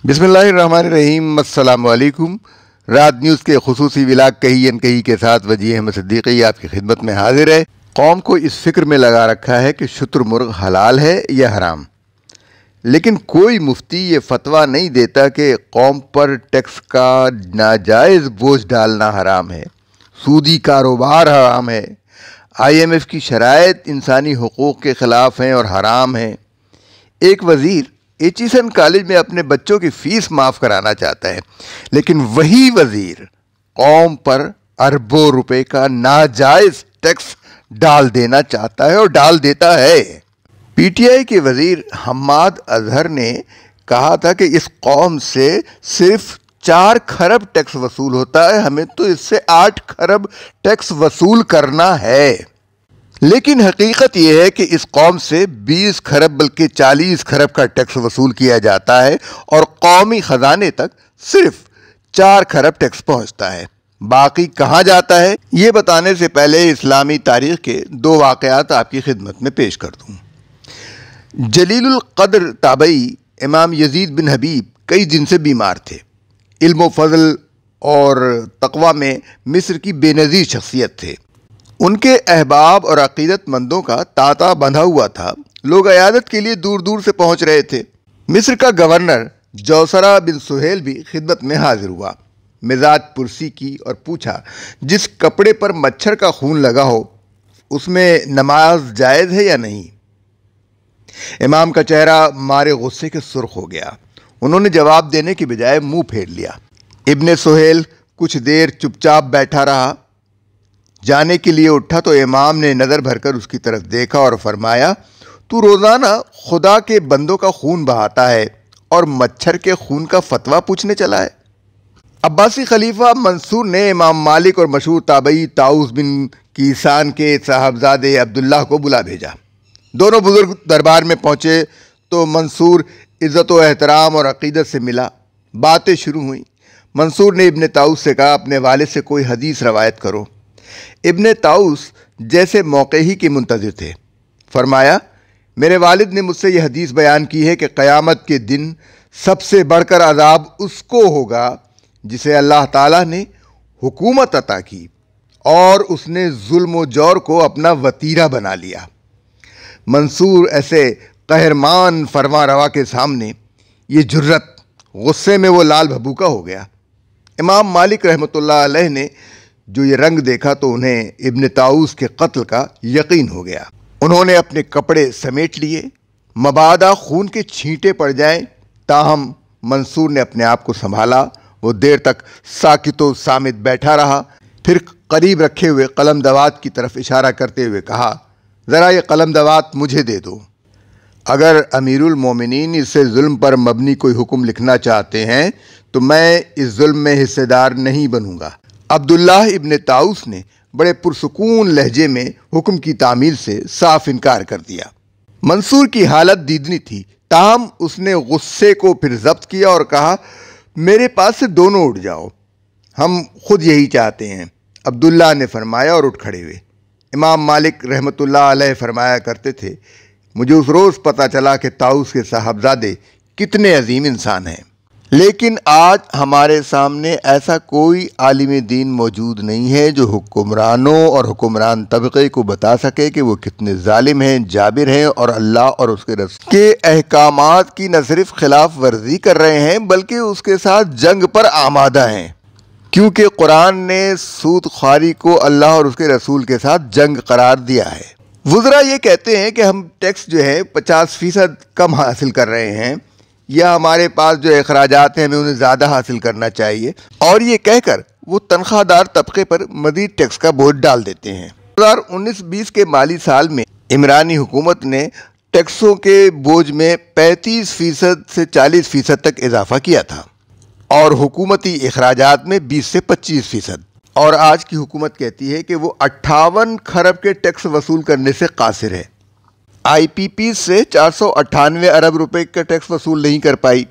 बिस्मिल्लाहिर्रहमानिर्रहीम। अस्सलाम वालेकुम। रात न्यूज़ के खुसूसी विलाग कही अनकही के साथ वजी अहमद सिद्दीकी आपकी खिदमत में हाजिर है। कौम को इस फिक्र में लगा रखा है कि शुतुरमुर्ग हलाल है या हराम, लेकिन कोई मुफ्ती ये फतवा नहीं देता कि कौम पर टैक्स का नाजायज़ बोझ डालना हराम है, सूदी कारोबार हराम है, IMF की शराइत इंसानी हुकूक़ के ख़िलाफ़ हैं और हराम हैं। एक वज़ीर एचिसन कॉलेज में अपने बच्चों की फ़ीस माफ़ कराना चाहता है, लेकिन वही वज़ीर कौम पर अरबों रुपए का नाजायज़ टैक्स डाल देना चाहता है और डाल देता है। PTI के वज़ीर हम्माद अजहर ने कहा था कि इस कौम से सिर्फ 4 खरब टैक्स वसूल होता है, हमें तो इससे 8 खरब टैक्स वसूल करना है। लेकिन हकीकत यह है कि इस कौम से 20 खरब बल्कि 40 खरब का टैक्स वसूल किया जाता है और कौमी ख़जाने तक सिर्फ 4 खरब टैक्स पहुंचता है। बाकी कहाँ जाता है, ये बताने से पहले इस्लामी तारीख़ के 2 वाक़यात आपकी खिदमत में पेश कर दूँ। जलीलुल क़द्र ताबई इमाम यजीद बिन हबीब कई दिन से बीमार थे। इल्म व फ़ज़ल और तक़वा में मिस्र की बेनज़ीर शख्सियत थे। उनके अहबाब और अक़ीदतमंदों का तांता बंधा हुआ था। लोग इयादत के लिए दूर दूर से पहुँच रहे थे। मिस्र का गवर्नर जौसरा बिन सुहेल भी खिदमत में हाजिर हुआ। मिजाज पुरसी की और पूछा, जिस कपड़े पर मच्छर का खून लगा हो उसमें नमाज जायज़ है या नहीं? इमाम का चेहरा मारे गुस्से के सुर्ख हो गया। उन्होंने जवाब देने की बजाय मुंह फेर लिया। इब्ने सुहेल कुछ देर चुपचाप बैठा रहा। जाने के लिए उठा तो इमाम ने नज़र भरकर उसकी तरफ देखा और फरमाया, तू रोज़ाना खुदा के बंदों का खून बहाता है और मच्छर के खून का फतवा पूछने चला है। अब्बासी खलीफा मंसूर ने इमाम मालिक और मशहूर ताबई ताऊस बिन कीसान के साहबजादे अब्दुल्लाह को बुला भेजा। दोनों बुजुर्ग दरबार में पहुँचे तो मंसूर इज़्ज़त व एहतराम और अक़ीदत से मिला। बातें शुरू हुई। मंसूर ने इब्ने ताऊस से कहा, अपने वालिद से कोई हदीस रवायत करो। इब्ने ताऊस जैसे मौके ही के मुंतज़िर थे। फरमाया, मेरे वालिद ने मुझसे यह हदीस बयान की है कि क़यामत के दिन सबसे बढ़कर अज़ाब उसको होगा जिसे अल्लाह ताला ने हुकूमत अता की और उसने जुल्म व जौर को अपना वतीरा बना लिया। मंसूर ऐसे कहरमान फरमा रवा के सामने ये जुर्रत, गुस्से में वो लाल भभूका हो गया। इमाम मालिक रहमतुल्लाह अलैह ने जो ये रंग देखा तो उन्हें इब्ने ताऊस के कत्ल का यकीन हो गया। उन्होंने अपने कपड़े समेट लिए, मबादा खून के छींटे पड़ जाएं। ताहम मंसूर ने अपने आप को संभाला। वो देर तक साकितो सामित बैठा रहा। फिर करीब रखे हुए कलम दवात की तरफ इशारा करते हुए कहा, ज़रा ये कलम दवात मुझे दे दो। अगर अमीरुल मोमिनीन इससे जुल्म पर मबनी कोई हुक्म लिखना चाहते हैं तो मैं इस जुल्म में हिस्सेदार नहीं बनूंगा। अब्दुल्लाह इब्ने ताऊस ने बड़े पुरसुकून लहजे में हुक्म की तामील से साफ इनकार कर दिया। मंसूर की हालत दीदनी थी, ताहम उसने गुस्से को फिर जब्त किया और कहा, मेरे पास से दोनों उठ जाओ, हम खुद यही चाहते हैं। अब्दुल्लाह ने फरमाया और उठ खड़े हुए। इमाम मालिक रहमतुल्लाह अलैह फरमाया करते थे, मुझे उस रोज़ पता चला कि ताऊस के साहबजादे कितने अजीम इंसान हैं, लेकिन आज हमारे सामने ऐसा कोई आलिम दीन मौजूद नहीं है जो हुक्मरानों और हुक्मरान तबक़े को बता सके कि वो कितने जालिम हैं, जाबिर हैं और अल्लाह और उसके रसूल के अहकामात की न सिर्फ खिलाफ वर्जी कर रहे हैं बल्कि उसके साथ जंग पर आमादा हैं, क्योंकि कुरान ने सूद ख़ारी को अल्लाह और उसके रसूल के साथ जंग करार दिया है। वुज़रा ये कहते हैं कि हम टैक्स जो है 50% कम हासिल कर रहे हैं, या हमारे पास जो अखराजात हैं हमें उन्हें ज़्यादा हासिल करना चाहिए, और ये कहकर वो तनख्वाहदार तबके पर मज़ीद टैक्स का बोझ डाल देते हैं। 2019-20 के माली साल में इमरानी हुकूमत ने टैक्सों के बोझ में 35% से 40% तक इजाफा किया था और हुकूमती अखराजात में 20 से 25%। और आज की हुकूमत कहती है कि वो 58 खरब के टैक्स वसूल करने से कासिर है। IPP से 498 अरब रुपए का टैक्स वसूल नहीं कर पाई,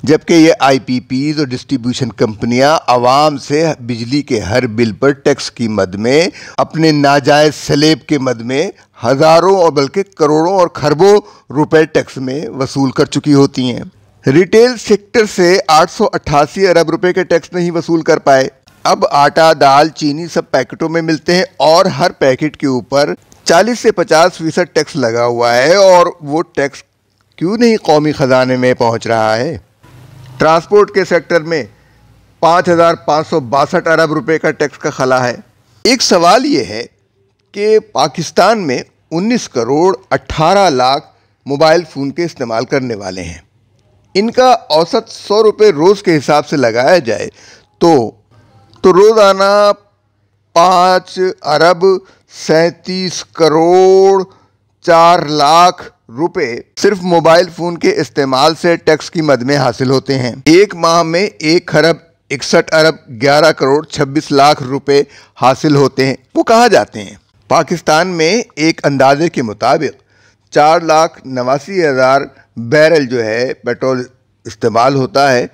जबकि ये IPPs और डिस्ट्रीब्यूशन कंपनियां आवाम से बिजली के हर बिल पर टैक्स की मद में, अपने नाजायज़ सलेब के मद में हज़ारों और बल्कि करोड़ों और खरबों रुपए टैक्स में वसूल कर चुकी होती हैं। रिटेल सेक्टर से 888 अरब रुपए के टैक्स नहीं वसूल कर पाए। अब आटा, दाल, चीनी सब पैकेटों में मिलते हैं और हर पैकेट के ऊपर 40 से 50% टैक्स लगा हुआ है, और वो टैक्स क्यों नहीं कौमी खजाने में पहुंच रहा है। ट्रांसपोर्ट के सेक्टर में 5,562 अरब रुपए का टैक्स का खला है। एक सवाल ये है कि पाकिस्तान में 19 करोड़ 18 लाख मोबाइल फ़ोन के इस्तेमाल करने वाले हैं। इनका औसत 100 रुपये रोज़ के हिसाब से लगाया जाए तो रोज़ाना 5 अरब 37 करोड़ 4 लाख रुपए सिर्फ मोबाइल फ़ोन के इस्तेमाल से टैक्स की मद में हासिल होते हैं। एक माह में 1 खरब 61 अरब 11 करोड़ 26 लाख रुपए हासिल होते हैं। वो कहाँ जाते हैं? पाकिस्तान में एक अंदाजे के मुताबिक 4,89,000 बैरल जो है पेट्रोल इस्तेमाल होता है,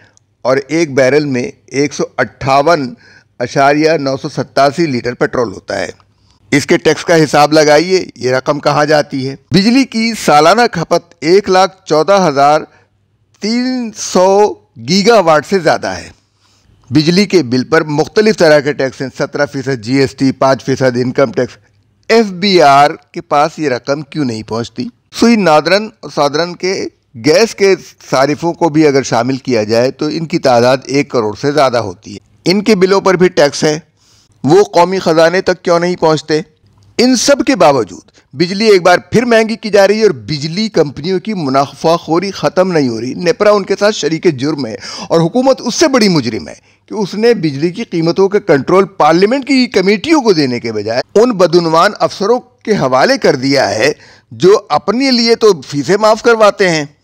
और एक बैरल में 158.987 लीटर पेट्रोल होता है। इसके टैक्स का हिसाब लगाइए, ये रकम कहाँ जाती है। बिजली की सालाना खपत 1,14,300 गीगावाट से ज़्यादा है। बिजली के बिल पर मुख्तलिफ तरह के टैक्स हैं, 17% GST, 5% इनकम टैक्स। FBR के पास ये रकम क्यों नहीं पहुँचती? सुई नादरन और सादरन के गैस के सारिफों को भी अगर शामिल किया जाए तो इनकी तादाद 1 करोड़ से ज़्यादा होती है। इनके बिलों पर भी टैक्स है, वो कौमी ख़जाने तक क्यों नहीं पहुंचते? इन सब के बावजूद बिजली एक बार फिर महंगी की जा रही है और बिजली कंपनियों की मुनाफाखोरी ख़त्म नहीं हो रही। नेपरा उनके साथ शरीके जुर्म है और हुकूमत उससे बड़ी मुजरिम है कि उसने बिजली की कीमतों का कंट्रोल पार्लियामेंट की कमेटियों को देने के बजाय उन बदउनवान अफसरों के हवाले कर दिया है जो अपने लिए तो फीसें माफ़ करवाते हैं,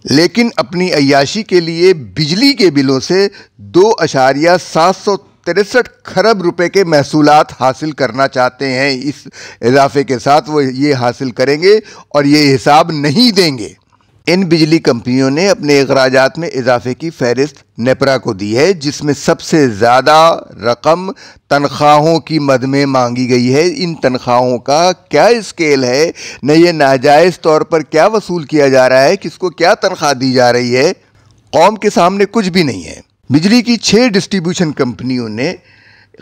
लेकिन अपनी अय्याशी के लिए बिजली के बिलों से 2.763 खरब रुपए के महसूलात हासिल करना चाहते हैं। इस इजाफे के साथ वो ये हासिल करेंगे और ये हिसाब नहीं देंगे। इन बिजली कंपनियों ने अपने अखराजात में इजाफे की फहरिस्त नेपरा को दी है, जिसमें सबसे ज़्यादा रकम तनख्वाहों की मद में मांगी गई है। इन तनख्वाहों का क्या स्केल है, न ये नाजायज़ तौर पर क्या वसूल किया जा रहा है, किसको क्या तनख्वाह दी जा रही है, कौम के सामने कुछ भी नहीं है। बिजली की 6 डिस्ट्रीब्यूशन कंपनियों ने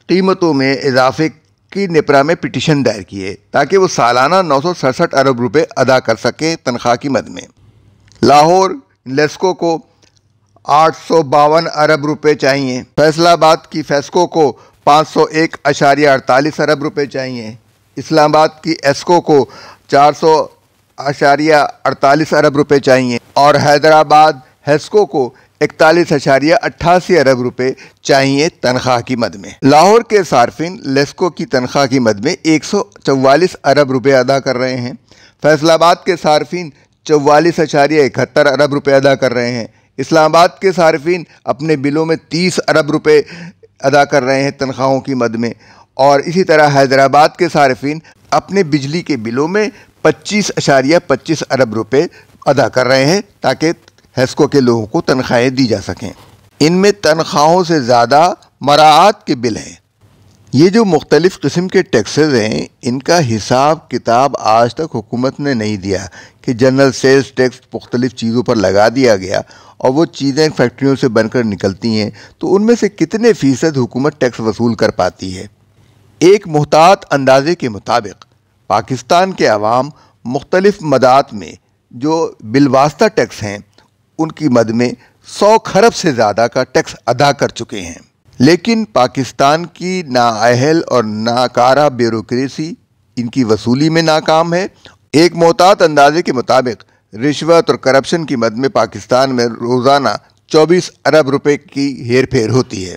कीमतों में इजाफे की नेपरा में पिटीशन दायर की है ताकि वो सालाना 967 अरब रुपए अदा कर सकें तनख्वाह की मद में। लाहौर लेस्को को 852 अरब रुपए चाहिए। फैसलाबाद की फेस्को को 501.48 अरब रुपए चाहिए। इस्लामाबाद की एस्को को 400.48 अरब रुपए चाहिए और हैदराबाद हेस्को को 41.88 अरब रुपए चाहिए तनख्वाह की मद में। लाहौर के सार्फिन लेस्को की तनख्वाह की मद में 144 अरब रुपए अदा कर रहे हैं। फैसलाबाद के सार्फिन 44.71 अरब रुपए अदा कर रहे हैं। इस्लामाबाद के सार्फिन अपने बिलों में 30 अरब रुपए अदा कर रहे हैं तनख्वाहों की मद में, और इसी तरह हैदराबाद के सार्फिन अपने बिजली के बिलों में 25.25 अरब रुपए अदा कर रहे हैं ताकि हेस्को के लोगों को तनख्वाहें दी जा सकें। इनमें तनख्वाहों से ज़्यादा मराआत के बिल हैं। ये जो मुख्तलिफ़ किस्म के टैक्सेस हैं, इनका हिसाब किताब आज तक हुकूमत ने नहीं दिया कि जनरल सेल्स टैक्स मुख्तलिफ़ चीज़ों पर लगा दिया गया और वो चीज़ें फैक्ट्रियों से बनकर निकलती हैं तो उनमें से कितने फ़ीसद हुकूमत टैक्स वसूल कर पाती है। एक मुहतात अंदाजे के मुताबिक पाकिस्तान के अवाम मुख्तलिफ़ मदात में जो बिलवास्ता टैक्स हैं उनकी मद में 100 खरब से ज़्यादा का टैक्स अदा कर चुके हैं, लेकिन पाकिस्तान की नाअहल और नाकारा ब्यूरोक्रेसी इनकी वसूली में नाकाम है। एक मुहतात अंदाजे के मुताबिक रिश्वत और करप्शन की मद में पाकिस्तान में रोज़ाना 24 अरब रुपए की हेर फेर होती है,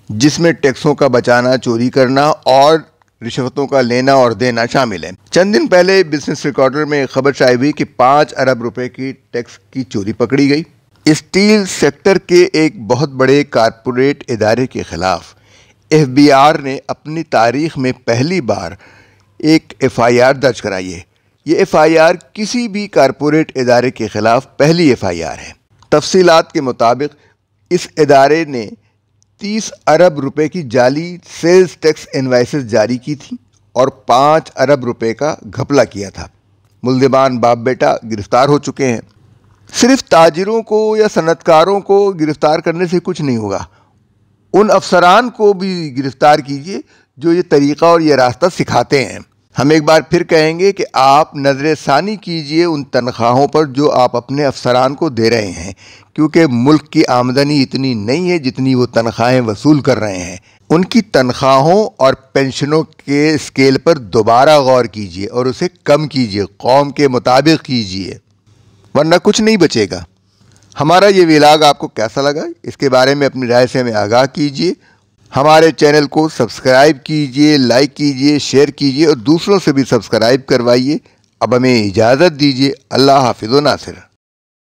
जिसमें टैक्सों का बचाना, चोरी करना और रिश्वतों का लेना और देना शामिल है। चंद दिन पहले बिजनेस रिकॉर्डर में खबर शाये हुई कि 5 अरब रुपए की टैक्स की चोरी पकड़ी गई। स्टील सेक्टर के एक बहुत बड़े कारपोरेट इदारे के ख़िलाफ़ FBR ने अपनी तारीख़ में पहली बार एक FIR दर्ज कराई है। ये FIR किसी भी कारपोरेट इदारे के ख़िलाफ़ पहली FIR है। तफसीलात के मुताबिक इस इदारे ने 30 अरब रुपए की जाली सेल्स टैक्स इनवाइसेस जारी की थी और 5 अरब रुपए का घपला किया था। मुल्ज़िमान बाप बेटा गिरफ्तार हो चुके हैं। صرف تاجروں کو یا صنعت کاروں کو گرفتار کرنے سے کچھ نہیں ہوگا، ان افسران کو بھی گرفتار کیجیے جو یہ طریقہ اور یہ راستہ سکھاتے ہیں۔ ہم ایک بار پھر کہیں گے کہ آپ نظر ثانی کیجیے ان تنخواہوں پر جو آپ اپنے افسران کو دے رہے ہیں، کیونکہ ملک کی آمدنی اتنی نہیں ہے جتنی وہ تنخواہیں وصول کر رہے ہیں۔ ان کی تنخواہوں اور پینشنوں کے اسکیل پر دوبارہ غور کیجیے اور اسے کم کیجیے، قوم کے مطابق کیجیے، ورنہ کچھ نہیں بچے گا۔ ہمارا یہ ولاگ آپ کو کیسا لگا، اس کے بارے میں اپنی رائے سے ہمیں آگاہ کیجیے۔ ہمارے چینل کو سبسکرائب کیجیے، لائک کیجیے، شیئر کیجیے اور دوسروں سے بھی سبسکرائب کروائیے۔ اب ہمیں اجازت دیجیے۔ اللہ حافظ و ناصر۔